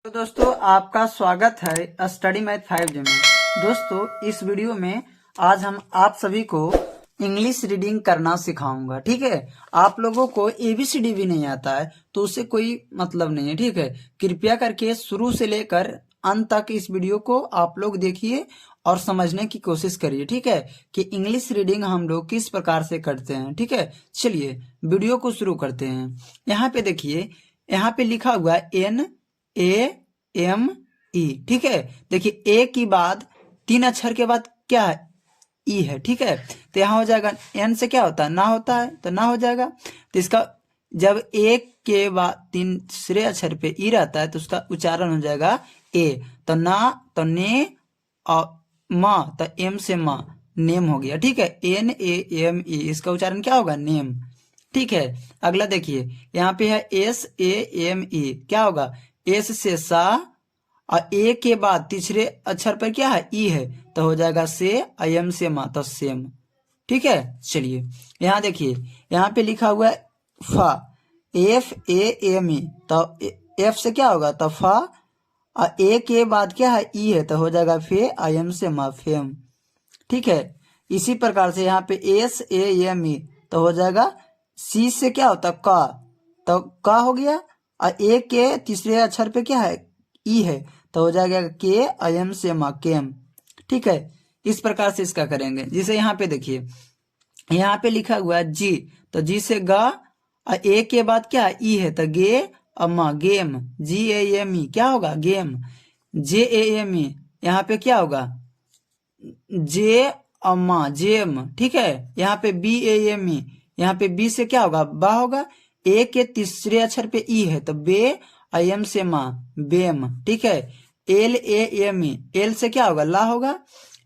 तो दोस्तों आपका स्वागत है स्टडी मैथ 5G में। दोस्तों इस वीडियो में आज हम आप सभी को इंग्लिश रीडिंग करना सिखाऊंगा। ठीक है, आप लोगों को एबीसीडी भी नहीं आता है तो उससे कोई मतलब नहीं है। ठीक है, कृपया करके शुरू से लेकर अंत तक इस वीडियो को आप लोग देखिए और समझने की कोशिश करिए। ठीक है, कि इंग्लिश रीडिंग हम लोग किस प्रकार से करते हैं। ठीक है, चलिए वीडियो को शुरू करते हैं। यहाँ पे देखिए, यहाँ पे लिखा हुआ है AME। ठीक है, देखिए ए की बाद 3 अक्षर के बाद क्या है, ई है। ठीक है, तो यहाँ हो जाएगा एन से क्या होता है, ना होता है तो ना हो जाएगा। तो इसका जब एक के बाद तीसरे अक्षर पे ई रहता है तो उसका उच्चारण हो जाएगा ए। तो ना तो ने और मा तो एम से मा, नेम हो गया। ठीक है, NAME इसका उच्चारण क्या होगा, नेम। ठीक है, अगला देखिए यहाँ पे है SAME, क्या होगा, एस से सा और ए के बाद तीसरे अक्षर पर क्या है, ई है, तो हो जाएगा से, अयम से मा तो सेम। ठीक है, चलिए यहाँ देखिए, यहाँ पे लिखा हुआ है फा, FAME, तो एफ से क्या होगा तो फा और ए के बाद क्या है, ई है, तो हो जाएगा फे, अयम से मा फेम। ठीक है, इसी प्रकार से यहाँ पे SAME तो हो जाएगा सी से क्या होता का, तो का हो गया और ए के तीसरे अक्षर पे क्या है, ई है, तो हो जाएगा के, अयम से मा केम। ठीक है, इस प्रकार से इसका करेंगे। जिसे यहाँ पे देखिए, यहाँ पे लिखा हुआ है जी, तो जी से गा और ए के बाद क्या है, ई है, तो गे अम्मा गेम, GAME क्या होगा, गेम। JAME यहाँ पे क्या होगा, जे अम्मा जेम। ठीक है, यहाँ पे BAME, यहाँ पे बी से क्या होगा, बा होगा। ए के तीसरे अक्षर पे ई है, तो बे, अयम से माँ बेम। ठीक है, LAME, एल से क्या होगा, ला होगा।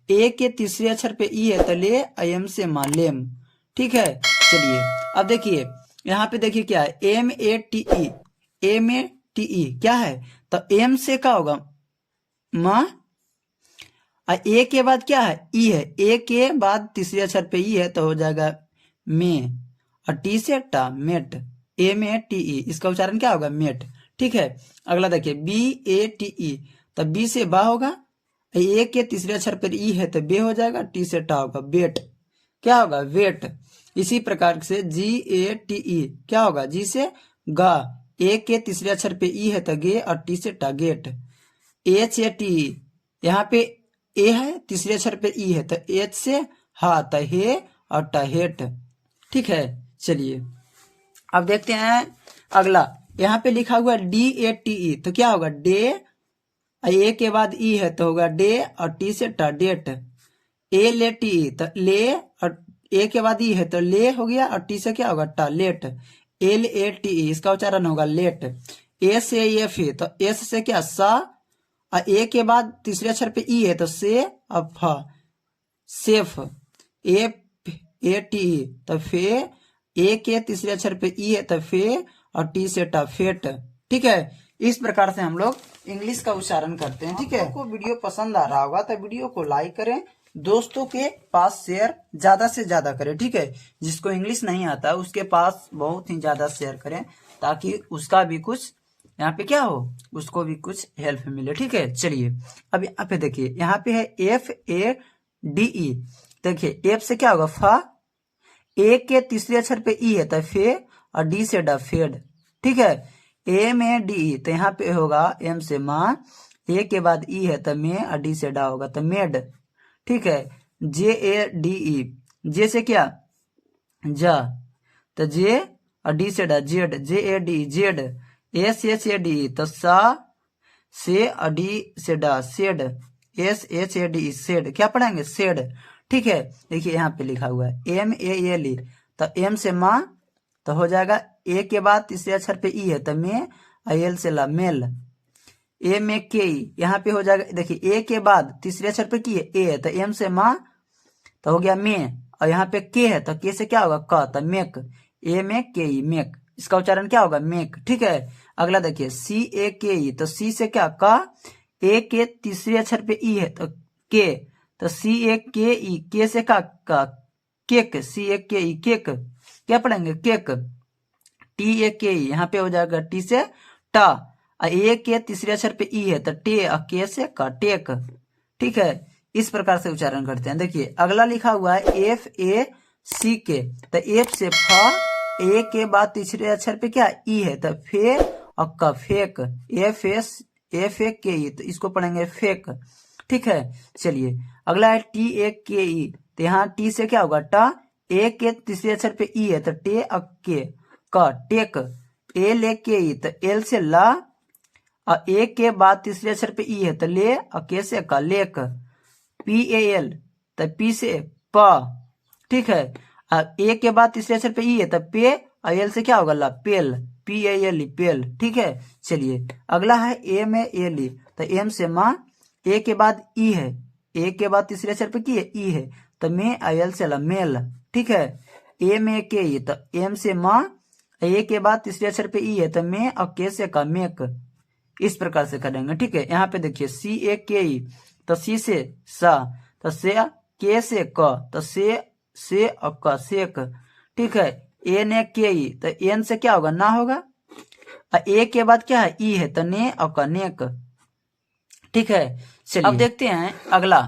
ए के तीसरे अक्षर पे ई है, तो ले, अयम से माँ लेम। ठीक है, चलिए अब देखिए, यहाँ पे देखिए क्या है, MATE क्या है, तो एम से क्या होगा, माँ और ए के बाद क्या है, ई है, ए के बाद तीसरे अक्षर पे ई है, तो हो जाएगा मे और टी से टा, मेट, MATE इसका उच्चारण क्या होगा, मेट। ठीक है, अगला देखिए BATE, तो बी से बा होगा, ए के तीसरे अक्षर पर ई है, तो बे हो जाएगा, टी से टा होगा, बेट, क्या होगा, वेट। इसी प्रकार से GATE क्या होगा, जी से गा, ए के तीसरे अक्षर पे ई है, तो गे और टी से टा, गेट। HATE यहाँ पे ए है, तीसरे अक्षर पे ई है, तो एच से हा, तो हे और टा, हेट। ठीक है, चलिए अब देखते हैं अगला। यहाँ पे लिखा हुआ है DATE, तो क्या होगा, डे, ए के बाद ई है, तो होगा डे और टी से टा, डेट। LATE तो ले और ए के बाद ई है, तो ले हो गया और टी से क्या होगा, टा, लेट। LATE इसका उच्चारण होगा लेट। SAFE तो एस से क्या, सा और ए के बाद तीसरे अक्षर पे ई है, तो से और फा, सेफ। FATE तो फे, ए के तीसरे अक्षर पे ई है, तो फे और टी से टा, फेट। ठीक है, इस प्रकार से हम लोग इंग्लिश का उच्चारण करते हैं। ठीक है, आपको वीडियो पसंद आ रहा होगा तो वीडियो को लाइक करें, दोस्तों के पास शेयर ज्यादा से ज्यादा करें। ठीक है, जिसको इंग्लिश नहीं आता उसके पास बहुत ही ज्यादा शेयर करें, ताकि उसका भी कुछ यहाँ पे क्या हो, उसको भी कुछ हेल्प मिले। ठीक है, चलिए अब यहाँ पे देखिए, यहाँ पे है FADE, देखिए एफ से क्या होगा, फा, ए के तीसरे अक्षर पे ई है, तो फे और डी से डा, फेड। ठीक है, MADE तो यहाँ पे होगा एम से माँ, ए के बाद ई है, तो मे और डी से डा होगा, तो मेड। ठीक है, JADE, जे से क्या, जा, तो जे और डी से डा, जेड, JADE जेड। SHADE तो सा, से और डी से डा, सेड, SHADE सेड। क्या पढ़ेंगे, सेड। ठीक है, देखिए यहाँ पे लिखा हुआ है MALE, तो एम से माँ, तो हो जाएगा ए के बाद तीसरे अक्षर पे ई है, तो मे, एल से ला, मेल। MAKE यहाँ पे हो जाएगा, देखिए ए के बाद तीसरे अक्षर पे की है, ए है, तो एम से माँ, तो हो गया मे, और यहाँ पे के है, तो के से क्या होगा, क, तो मेक, MAKE मेक, इसका उच्चारण क्या होगा, मेक। ठीक है, अगला देखिए CAKE, तो सी से क्या, का, ए के तीसरे अक्षर पे ई है, तो के, तो CAKE, के से का, केक, CAKE केक। क्या पढ़ेंगे, केक। TAKE यहाँ पे हो जाएगा टी से टा, ए के तीसरे अक्षर पे ई है तो टे, और के से क, टेक। ठीक है, इस प्रकार से उच्चारण करते हैं। देखिए अगला लिखा हुआ है एफ ए सी के, तो एफ से फ, ए के बाद तीसरे अक्षर पे क्या ई है तो फे और क, फेक। एफ ए के ई, तो इसको पढ़ेंगे फेक। ठीक है, चलिए अगला है टी ए के ई, तो यहाँ टी से क्या होगा टा, ए के तीसरे अक्षर पे ई है तो टे और के, क, टेक। ए ले के ई, तो एल से ला, और ए के बाद तीसरे अक्षर पे ई है तो ले, और के से क, लेक। पी ए एल, तो पी से प। ठीक है, और ए के बाद तीसरे अक्षर पे ई है तो पे, और एल से क्या होगा ला, पेल। पी ए एल ई, पेल। ठीक है, चलिए अगला है एम ए एल ई, तो एम से माँ, ए के बाद ई है, ए के बाद तीसरे अक्षर पे की है ई है तो मे, और एल से ला, मेल। ठीक है, एम ए के ई, तो एम से माँ, ए के बाद तीसरे अक्षर पे ई है तो मे, और के से का, मेक। इस प्रकार से करेंगे। ठीक है, यहाँ पे देखिए सी ए के ई, तो सी से सा, तो से, के से क, तो से और क, सेक। ठीक है, एन ए के ई, तो एन से क्या होगा ना होगा, और ए के बाद क्या है ई है तो ने और क, नेक। ठीक है, चलिए अब देखते हैं अगला।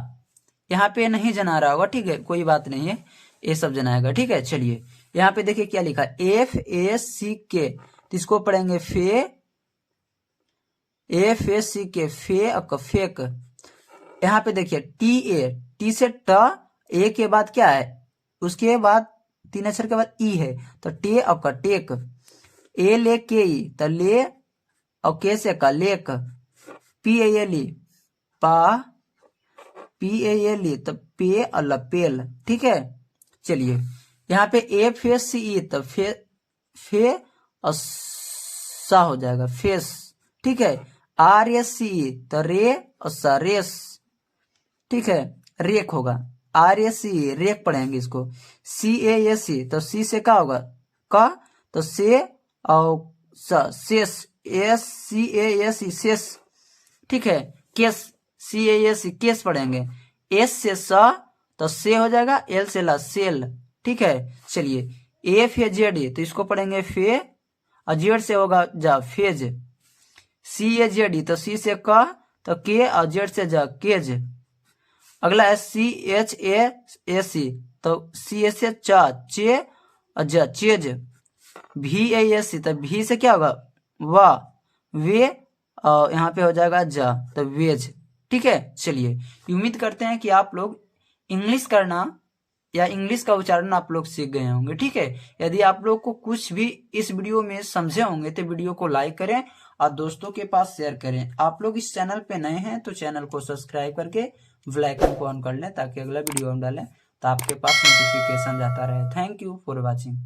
यहाँ पे नहीं जना रहा होगा, ठीक है, कोई बात नहीं है, ये सब जनाएगा। ठीक है, चलिए यहाँ पे देखिए क्या लिखा, एफ ए सी के, तो इसको पढ़ेंगे फे, एफ ए सी के, फे और फेक। यहाँ पे देखिए टी ए, टी से ट, ए के बाद क्या है, उसके बाद तीन अक्षर के बाद ई है तो टे और क, टेक। ए ले के ई, तो ले, और के से का, lake. P A L E, पा, पी ए एल ई, तो पे और लपेल। ठीक है, चलिए यहाँ पे एफ ए सी ई, तो फे और सा हो जाएगा, फेस। ठीक है, आर एस सी ई, तो रे और सा, रेस। ठीक है, रेक होगा, आर एस सी, रेक पढ़ेंगे इसको। सी ए एस सी, तो सी से क्या होगा का, तो से और सा, शेष। एस सी ए एस सी, शेष। ठीक है, case, C A S C, case पढ़ेंगे। एस से सा, तो से हो जाएगा, एल से ला, सेल। ठीक है, चलिए एफ ए जेड, तो इसको पढ़ेंगे फे, और जेड से होगा जा, फेज। सी ए जेड, तो सी से का, तो के, और जेड से जा, केज। अगला है सी एच ए सी, तो सी एस से चा, चे और जा, चेज। भी ए एस सी, तो भी से क्या होगा वाह, वे, और यहाँ पे हो जाएगा जा, तो वेज। ठीक है, चलिए उम्मीद करते हैं कि आप लोग इंग्लिश करना या इंग्लिश का उच्चारण आप लोग सीख गए होंगे। ठीक है, यदि आप लोग को कुछ भी इस वीडियो में समझे होंगे तो वीडियो को लाइक करें और दोस्तों के पास शेयर करें। आप लोग इस चैनल पे नए हैं तो चैनल को सब्सक्राइब करके बेल आइकन को ऑन कर लें, ताकि अगला वीडियो हम डालें तो आपके पास नोटिफिकेशन जाता रहे। Thank you for watching.